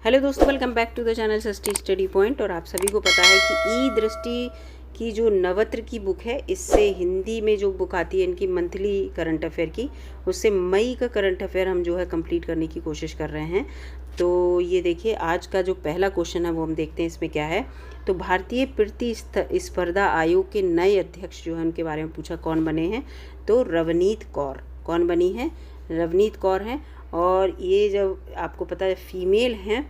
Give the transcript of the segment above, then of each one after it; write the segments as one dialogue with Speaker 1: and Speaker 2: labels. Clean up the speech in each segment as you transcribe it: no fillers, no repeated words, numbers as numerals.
Speaker 1: Hello दोस्तों, welcome back to the channel Sasti study point. और आप सभी को पता है कि ई दृष्टि की जो नवत्र की बुक है, इससे हिंदी में जो बुक आती है इनकी मंथली करंट अफेयर की, उससे मई का करंट अफेयर हम जो है कंप्लीट करने की कोशिश कर रहे हैं। तो ये देखिए, आज का जो पहला क्वेश्चन है वो हम देखते हैं इसमें क्या है। तो भारतीय प्रतिस्पर्धा आयोग के नए अध्यक्ष जो है उनके बारे में पूछा, कौन बने हैं। तो रवनीत कौर कौन बनी है, रवनीत कौर हैं। और ये जब आपको पता है फीमेल हैं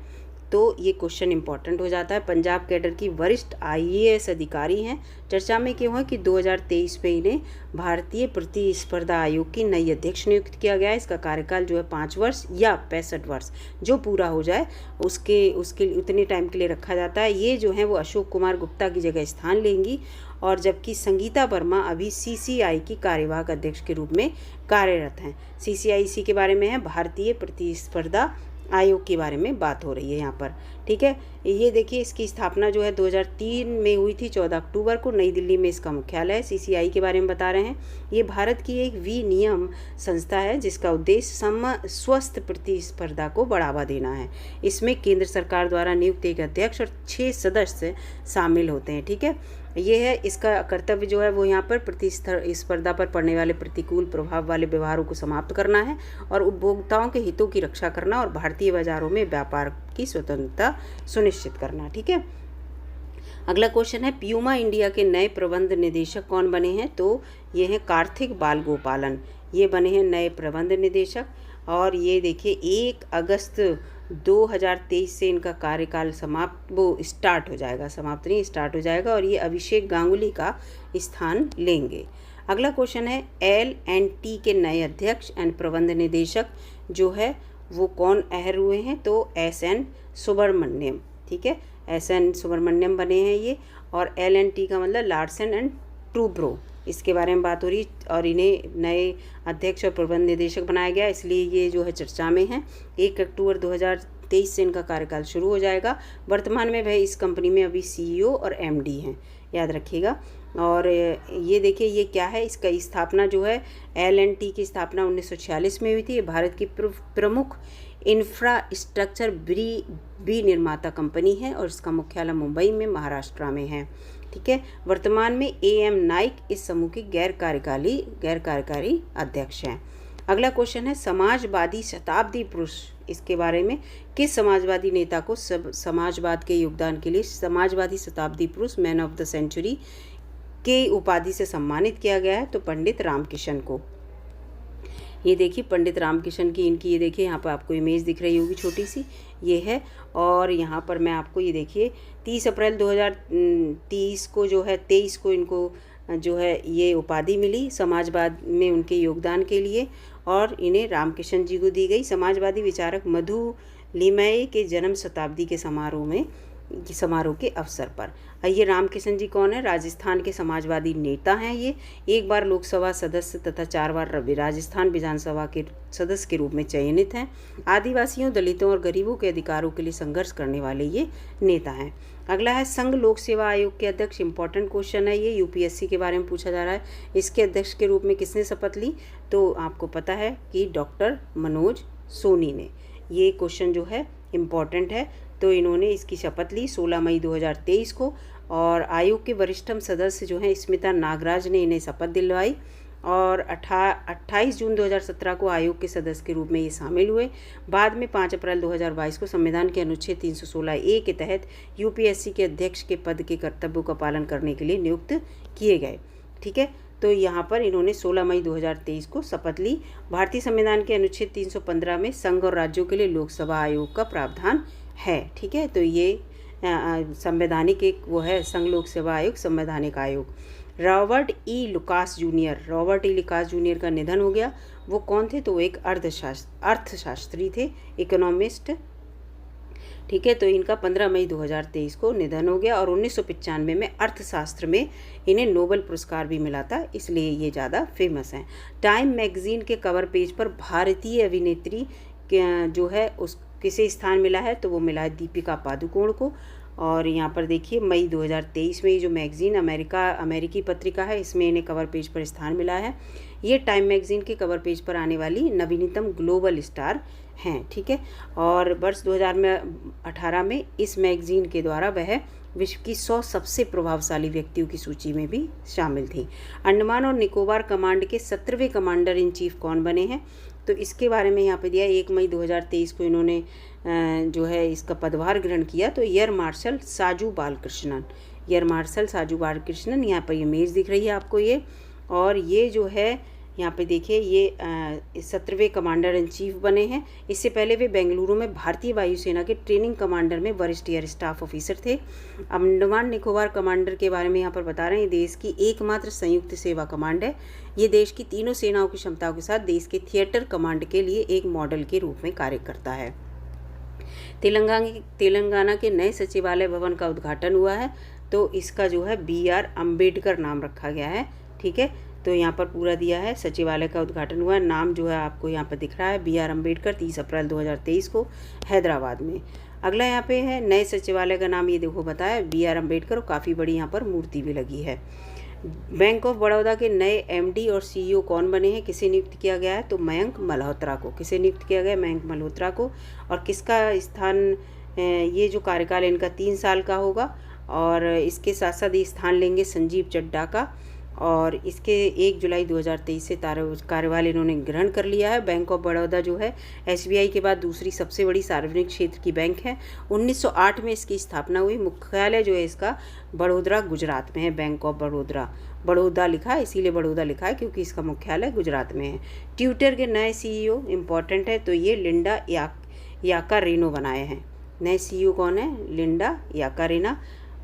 Speaker 1: तो ये क्वेश्चन इंपॉर्टेंट हो जाता है। पंजाब कैडर की वरिष्ठ आईएएस अधिकारी हैं। चर्चा में क्यों है कि 2023 में इन्हें भारतीय प्रतिस्पर्धा आयोग की नई अध्यक्ष नियुक्त किया गया है। इसका कार्यकाल जो है 5 वर्ष या 65 वर्ष जो पूरा हो जाए उसके उतने टाइम के लिए रखा जाता है। ये जो है वो अशोक कुमार गुप्ता की जगह स्थान लेंगी। और जबकि संगीता वर्मा अभी सीसीआई की कार्यवाहक अध्यक्ष के रूप में कार्यरत हैं। सीसीआई इसी के बारे में है, भारतीय प्रतिस्पर्धा आयोग के बारे में बात हो रही है यहाँ पर। ठीक है, ये देखिए, इसकी स्थापना जो है 2003 में हुई थी, 14 अक्टूबर को नई दिल्ली में इसका मुख्यालय है। सीसीआई के बारे में बता रहे हैं। ये भारत की एक विनियम संस्था है जिसका उद्देश्य स्वस्थ प्रतिस्पर्धा को बढ़ावा देना है। इसमें केंद्र सरकार द्वारा नियुक्त एक अध्यक्ष और 6 सदस्य शामिल होते हैं। ठीक है, ये है इसका कर्तव्य जो है वो यहाँ पर प्रतिस्पर्धा पर पड़ने वाले प्रतिकूल प्रभाव वाले व्यवहारों को समाप्त करना है और उपभोक्ताओं के हितों की रक्षा करना और भारतीय बाजारों में व्यापार की स्वतंत्रता सुनिश्चित करना। ठीक है, अगला क्वेश्चन है, प्यूमा इंडिया के नए प्रबंध निदेशक कौन बने हैं। तो ये हैं कार्तिक बालगोपालन, ये बने हैं नए प्रबंध निदेशक। और ये देखिए 1 अगस्त 2023 से इनका कार्यकाल समाप्त स्टार्ट हो जाएगा और ये अभिषेक गांगुली का स्थान लेंगे। अगला क्वेश्चन है, L&T के नए अध्यक्ष एंड प्रबंध निदेशक जो है वो कौन अहर हुए हैं। तो SN सुब्रमण्यम। ठीक है, SN सुब्रमण्यम बने हैं ये। और L&T का मतलब लार्सन एंड टूब्रो, इसके बारे में बात हो रही। और इन्हें नए अध्यक्ष और प्रबंध निदेशक बनाया गया, इसलिए ये जो है चर्चा में है। 1 अक्टूबर 2023 से इनका कार्यकाल शुरू हो जाएगा। वर्तमान में वह इस कंपनी में अभी CEO और MD हैं, याद रखिएगा। और ये देखिए, ये क्या है, इसका स्थापना जो है L&T की स्थापना 1946 में हुई थी। ये भारत की प्रमुख इंफ्रास्ट्रक्चर विनिर्माता कंपनी है और इसका मुख्यालय मुंबई में महाराष्ट्र में है। ठीक है, वर्तमान में AM नाइक इस समूह के गैर कार्यकारी अध्यक्ष हैं। अगला क्वेश्चन है, समाजवादी शताब्दी पुरुष, इसके बारे में किस समाजवादी नेता को समाजवाद के योगदान के लिए समाजवादी शताब्दी पुरुष मैन ऑफ द सेंचुरी के उपाधि से सम्मानित किया गया है। तो पंडित रामकिशन को। ये देखिए पंडित रामकिशन की इनकी, ये देखिए यहाँ पर आपको इमेज दिख रही होगी छोटी सी, ये है। और यहाँ पर मैं आपको ये देखिए 30 अप्रैल 2023 को जो है 23 को इनको जो है ये उपाधि मिली समाजवाद में उनके योगदान के लिए। और इन्हें रामकिशन जी को दी गई समाजवादी विचारक मधु लिमये के जन्म शताब्दी के समारोह के अवसर पर। ये रामकिशन जी कौन है, राजस्थान के समाजवादी नेता हैं। ये एक बार लोकसभा सदस्य तथा 4 बार राजस्थान विधानसभा के सदस्य के रूप में चयनित हैं। आदिवासियों, दलितों और गरीबों के अधिकारों के लिए संघर्ष करने वाले ये नेता हैं। अगला है, संघ लोक सेवा आयोग के अध्यक्ष। इंपॉर्टेंट क्वेश्चन है ये, UPSC के बारे में पूछा जा रहा है। इसके अध्यक्ष के रूप में किसने शपथ ली। तो आपको पता है कि डॉक्टर मनोज सोनी ने। ये क्वेश्चन जो है इम्पॉर्टेंट है। तो इन्होंने इसकी शपथ ली 16 मई 2023 को। और आयोग के वरिष्ठतम सदस्य जो हैं स्मिता नागराज ने इन्हें शपथ दिलवाई। और 28 जून 2017 को आयोग के सदस्य के रूप में ये शामिल हुए। बाद में 5 अप्रैल 2022 को संविधान के अनुच्छेद 316A के तहत UPSC के अध्यक्ष के पद के कर्तव्यों का पालन करने के लिए नियुक्त किए गए। ठीक है, तो यहाँ पर इन्होंने 16 मई 2023 को शपथ ली। भारतीय संविधान के अनुच्छेद 315 में संघ और राज्यों के लिए लोकसभा आयोग का प्रावधान है। ठीक है, तो ये संवैधानिक एक वो है, संघ लोक सेवा आयोग संवैधानिक आयोग। रॉबर्ट ई लुकास जूनियर का निधन हो गया। वो कौन थे, तो एक अर्थशास्त्री थे, इकोनॉमिस्ट। ठीक है, तो इनका 15 मई 2023 को निधन हो गया। और 1995 में अर्थशास्त्र में इन्हें नोबेल पुरस्कार भी मिला था, इसलिए ये ज़्यादा फेमस हैं। टाइम मैगजीन के कवर पेज पर भारतीय अभिनेत्री जो है उस किसे स्थान मिला है, तो वो मिला है दीपिका पादुकोण को। और यहाँ पर देखिए मई 2023 में ये जो मैगज़ीन अमेरिकी पत्रिका है, इसमें इन्हें कवर पेज पर स्थान मिला है। ये टाइम मैगज़ीन के कवर पेज पर आने वाली नवीनतम ग्लोबल स्टार हैं, ठीक है। और वर्ष 2018 में इस मैगजीन के द्वारा वह विश्व की 100 सबसे प्रभावशाली व्यक्तियों की सूची में भी शामिल थी। अंडमान और निकोबार कमांड के 17वें कमांडर इन चीफ कौन बने हैं, तो इसके बारे में यहाँ पे दिया 1 मई 2023 को इन्होंने जो है इसका पदभार ग्रहण किया। तो air marshal Saju Balakrishnan, air marshal Saju Balakrishnan, यहाँ पर ये इमेज दिख रही है आपको ये। और ये जो है यहाँ पे देखिए ये 17वें कमांडर इन चीफ बने हैं। इससे पहले वे बेंगलुरु में भारतीय वायुसेना के ट्रेनिंग कमांडर में वरिष्ठ एयर स्टाफ ऑफिसर थे। अंडमान निकोबार कमांडर के बारे में यहाँ पर बता रहे हैं, देश की एकमात्र संयुक्त सेवा कमांड है। ये देश की तीनों सेनाओं की क्षमताओं के साथ देश के थिएटर कमांड के लिए एक मॉडल के रूप में कार्य करता है। तेलंगाना के नए सचिवालय भवन का उद्घाटन हुआ है, तो इसका जो है BR अम्बेडकर नाम रखा गया है, ठीक है। तो यहाँ पर पूरा दिया है, सचिवालय का उद्घाटन हुआ है, नाम जो है आपको यहाँ पर दिख रहा है BR अम्बेडकर, 30 अप्रैल 2023 को हैदराबाद में। अगला यहाँ पे है नए सचिवालय का नाम, ये देखो बताया BR अम्बेडकर, और काफ़ी बड़ी यहाँ पर मूर्ति भी लगी है। बैंक ऑफ बड़ौदा के नए MD और CEO कौन बने हैं, किसे नियुक्त किया गया है, तो मयंक मल्होत्रा को। किसे नियुक्त किया गया, मयंक मल्होत्रा को। और किसका स्थान, ये जो कार्यकाल इनका 3 साल का होगा, और इसके साथ साथ ये स्थान लेंगे संजीव चड्ढा का। और इसके 1 जुलाई 2023 से कार्यभार इन्होंने ग्रहण कर लिया है। बैंक ऑफ बड़ौदा जो है SBI के बाद दूसरी सबसे बड़ी सार्वजनिक क्षेत्र की बैंक है। 1908 में इसकी स्थापना हुई। मुख्यालय जो है इसका बड़ोदरा गुजरात में है। बैंक ऑफ बड़ोदरा, बड़ौदा लिखा है इसीलिए बड़ौदा लिखा है क्योंकि इसका मुख्यालय गुजरात में है। ट्विटर के नए CEO इम्पॉर्टेंट है, तो ये लिंडा याकारिनो बनाए हैं। नए CEO कौन है, लिंडा याकारिना।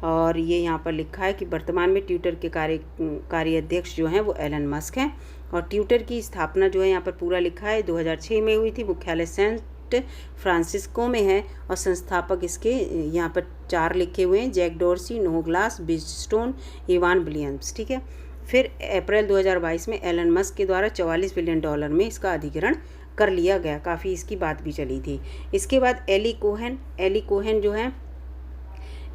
Speaker 1: और ये यहाँ पर लिखा है कि वर्तमान में ट्विटर के कार्याध्यक्ष जो हैं वो एलन मस्क हैं। और ट्विटर की स्थापना जो है यहाँ पर पूरा लिखा है 2006 में हुई थी। मुख्यालय सेंट फ्रांसिस्को में है। और संस्थापक इसके यहाँ पर 4 लिखे हुए हैं, जैक डॉर्सी, नोग्लास बिजस्टोन, इवान विलियम्स, ठीक है। फिर अप्रैल 2022 में एलन मस्क के द्वारा $44 बिलियन में इसका अधिग्रहण कर लिया गया। काफ़ी इसकी बात भी चली थी। इसके बाद एली कोहेन जो है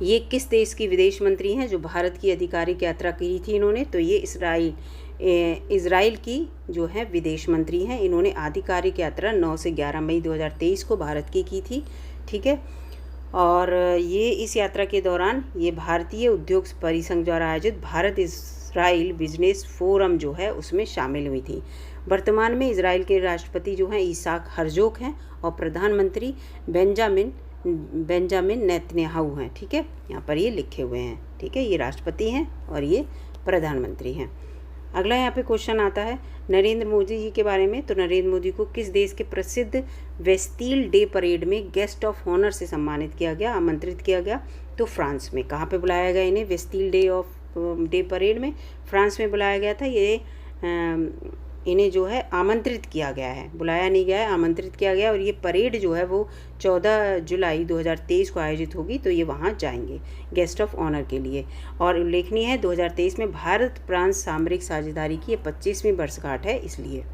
Speaker 1: ये किस देश की विदेश मंत्री हैं, जो भारत की आधिकारिक यात्रा की थी इन्होंने, तो ये इज़राइल की जो है विदेश मंत्री हैं। इन्होंने आधिकारिक यात्रा 9 से 11 मई 2023 को भारत की थी, ठीक है। और ये इस यात्रा के दौरान ये भारतीय उद्योग परिसंघ द्वारा आयोजित भारत इज़राइल बिजनेस फोरम जो है उसमें शामिल हुई थी। वर्तमान में इज़राइल के राष्ट्रपति जो हैं ईसाक हर्जोग हैं, और प्रधानमंत्री बेंजामिन नेतन्याहू हैं, ठीक है। यहाँ पर ये लिखे हुए हैं, ठीक है। ये राष्ट्रपति हैं और ये प्रधानमंत्री हैं। अगला यहाँ पे क्वेश्चन आता है नरेंद्र मोदी जी के बारे में। तो नरेंद्र मोदी को किस देश के प्रसिद्ध वेस्टिल डे परेड में गेस्ट ऑफ ऑनर से सम्मानित किया गया, आमंत्रित किया गया, तो फ्रांस में। कहाँ पे बुलाया गया इन्हें, वेस्टिल डे परेड में फ्रांस में बुलाया गया था। ये इन्हें जो है आमंत्रित किया गया है, बुलाया नहीं गया है, आमंत्रित किया गया। और ये परेड जो है वो 14 जुलाई 2023 को आयोजित होगी, तो ये वहाँ जाएंगे गेस्ट ऑफ ऑनर के लिए। और उल्लेखनीय है 2023 में भारत फ्रांस सामरिक साझेदारी की 25वीं वर्षगांठ है, इसलिए।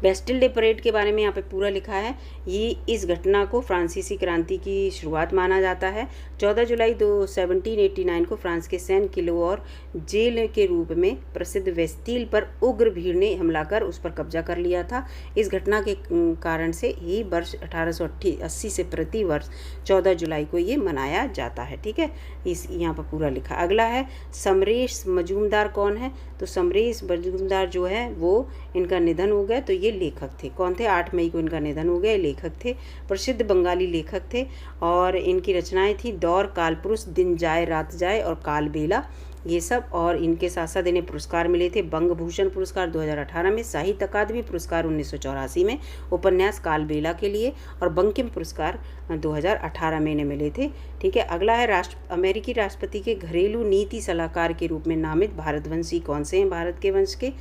Speaker 1: बेस्टिल डे परेड के बारे में यहाँ पे पूरा लिखा है। ये इस घटना को फ्रांसीसी क्रांति की शुरुआत माना जाता है। 14 जुलाई 1789 को फ्रांस के सैन किलो और जेल के रूप में प्रसिद्ध वेस्टिल पर उग्र भीड़ ने हमला कर उस पर कब्जा कर लिया था। इस घटना के कारण से ही वर्ष 1880 से प्रति वर्ष 14 जुलाई को ये मनाया जाता है, ठीक है। इस यहाँ पर पूरा लिखा। अगला है समरेश मजूमदार कौन है, तो समरेश मजूमदार जो है वो इनका निधन हो गया। तो ये लेखक थे, कौन थे, 8 मई को इनका निधन हो गया। लेखक थे, प्रसिद्ध बंगाली लेखक थे, और इनकी रचनाएं थी दौर, कालपुरुष, दिन जाए रात जाए और कालबेला, ये सब। और इनके साथ साथ इन्हें पुरस्कार मिले थे, बंग भूषण पुरस्कार 2018 में, साहित्य अकादमी पुरस्कार 1984 में उपन्यास कालबेला के लिए, और बंकिम पुरस्कार 2018 में इन्हें मिले थे, ठीक है। अगला है अमेरिकी राष्ट्रपति के घरेलू नीति सलाहकार के रूप में नामित भारतवंशी कौन से हैं, भारत के वंश के,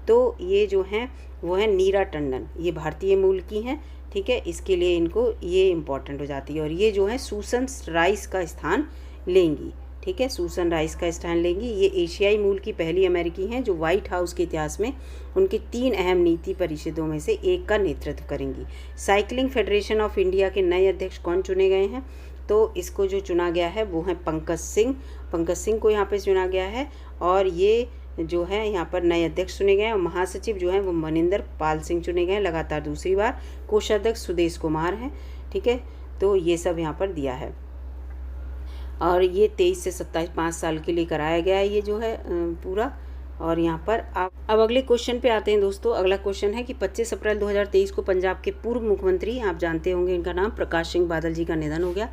Speaker 1: तो ये जो हैं वो है नीरा टंडन, ये भारतीय मूल की हैं, ठीक है। इसके लिए इनको ये इम्पॉर्टेंट हो जाती है। और ये जो है सूसन राइस का स्थान लेंगी, ठीक है, सूसन राइस का स्थान लेंगी। ये एशियाई मूल की पहली अमेरिकी हैं जो व्हाइट हाउस के इतिहास में उनके 3 अहम नीति परिषदों में से एक का नेतृत्व करेंगी। साइकिलिंग फेडरेशन ऑफ इंडिया के नए अध्यक्ष कौन चुने गए हैं, तो इसको जो चुना गया है वो है पंकज सिंह को यहाँ पे चुना गया है। और ये जो है यहाँ पर नए अध्यक्ष चुने गए हैं और महासचिव जो हैं वो मनिंदर पाल सिंह चुने गए हैं लगातार दूसरी बार। कोषाध्यक्ष सुदेश कुमार हैं। ठीक है, तो ये सब यहाँ पर दिया है और ये 23 से 27 5 साल के लिए कराया गया है ये जो है पूरा। और यहाँ पर अब अगले क्वेश्चन पे आते हैं दोस्तों। अगला क्वेश्चन है कि 25 अप्रैल 2023 को पंजाब के पूर्व मुख्यमंत्री, आप जानते होंगे इनका नाम, प्रकाश सिंह बादल जी का निधन हो गया।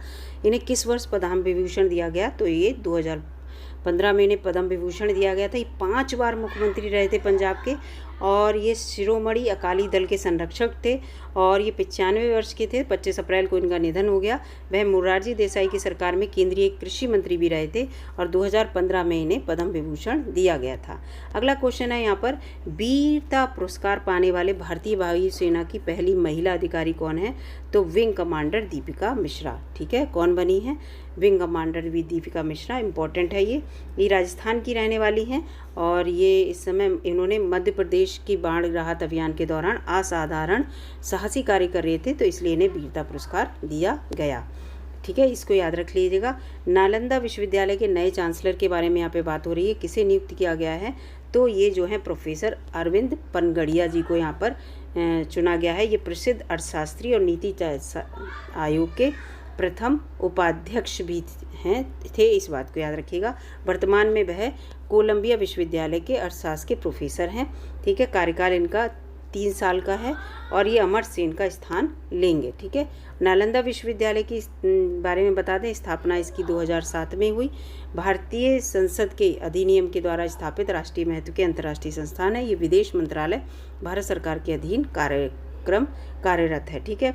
Speaker 1: इन्हें किस वर्ष पद्म विभूषण दिया गया? तो ये 2015 में इन्हें पद्म विभूषण दिया गया था। ये 5 बार मुख्यमंत्री रहे थे पंजाब के और ये शिरोमणि अकाली दल के संरक्षक थे और ये 95 वर्ष के थे। 25 अप्रैल को इनका निधन हो गया। वह मोरारजी देसाई की सरकार में केंद्रीय कृषि मंत्री भी रहे थे और 2015 में इन्हें पद्म विभूषण दिया गया था। अगला क्वेश्चन है यहाँ पर, वीरता पुरस्कार पाने वाले भारतीय वायुसेना की पहली महिला अधिकारी कौन है? तो विंग कमांडर दीपिका मिश्रा। ठीक है, कौन बनी है? विंग कमांडर भी दीपिका मिश्रा। इम्पॉर्टेंट है ये राजस्थान की रहने वाली हैं और ये इस समय इन्होंने मध्य प्रदेश की बाढ़ राहत अभियान के दौरान असाधारण साहसी कार्य कर रहे थे, तो इसलिए इन्हें वीरता पुरस्कार दिया गया। ठीक है, इसको याद रख लीजिएगा। नालंदा विश्वविद्यालय के नए चांसलर के बारे में यहाँ पे बात हो रही है। किसे नियुक्त किया गया है? तो ये जो है प्रोफेसर अरविंद पनगड़िया जी को यहाँ पर चुना गया है। ये प्रसिद्ध अर्थशास्त्री और नीति आयोग के प्रथम उपाध्यक्ष भी थे, इस बात को याद रखिएगा। वर्तमान में वह कोलंबिया विश्वविद्यालय के अर्थशास्त्र के प्रोफेसर हैं। ठीक है, कार्यकाल इनका 3 साल का है और ये अमर्त्य सेन का स्थान लेंगे। ठीक है, नालंदा विश्वविद्यालय की बारे में बता दें, स्थापना इसकी 2007 में हुई। भारतीय संसद के अधिनियम के द्वारा स्थापित राष्ट्रीय महत्व के अंतर्राष्ट्रीय संस्थान है। ये विदेश मंत्रालय भारत सरकार के अधीन कार्यरत है। ठीक है,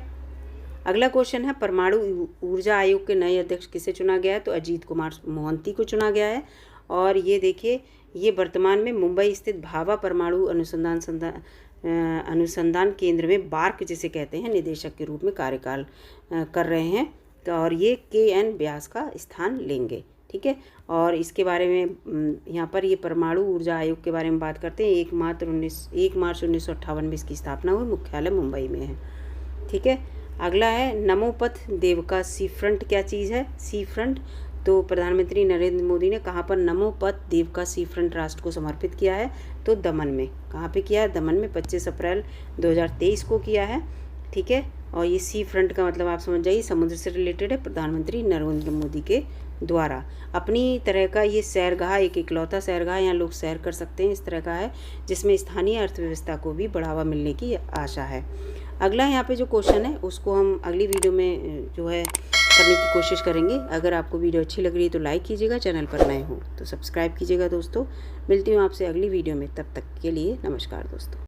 Speaker 1: अगला क्वेश्चन है, परमाणु ऊर्जा आयोग के नए अध्यक्ष किसे चुना गया है? तो अजीत कुमार मोहंती को चुना गया है। और ये देखिए, ये वर्तमान में मुंबई स्थित भाभा परमाणु अनुसंधान केंद्र में बार्क जिसे कहते हैं निदेशक के रूप में कार्यकाल कर रहे हैं। तो और ये KN व्यास का स्थान लेंगे। ठीक है, और इसके बारे में यहाँ पर ये परमाणु ऊर्जा आयोग के बारे में बात करते हैं। 1 मार्च 1958 में इसकी स्थापना हुई। मुख्यालय मुंबई में है। ठीक है, अगला है, नमोपथ देवका सी फ्रंट क्या चीज़ है? सी फ्रंट, तो प्रधानमंत्री नरेंद्र मोदी ने कहाँ पर नमोपथ देवका सी फ्रंट राष्ट्र को समर्पित किया है? तो दमन में। कहाँ पे किया है? दमन में 25 अप्रैल 2023 को किया है। ठीक है, और ये सी फ्रंट का मतलब आप समझ जाइए, समुद्र से रिलेटेड है। प्रधानमंत्री नरेंद्र मोदी के द्वारा अपनी तरह का ये सैरगाह, एक इकलौता सैरगाह यहाँ लोग सैर कर सकते हैं, इस तरह का है, जिसमें स्थानीय अर्थव्यवस्था को भी बढ़ावा मिलने की आशा है। अगला यहाँ पे जो क्वेश्चन है उसको हम अगली वीडियो में जो है करने की कोशिश करेंगे। अगर आपको वीडियो अच्छी लग रही है तो लाइक कीजिएगा, चैनल पर नए हो तो सब्सक्राइब कीजिएगा दोस्तों। मिलती हूँ आपसे अगली वीडियो में, तब तक के लिए नमस्कार दोस्तों।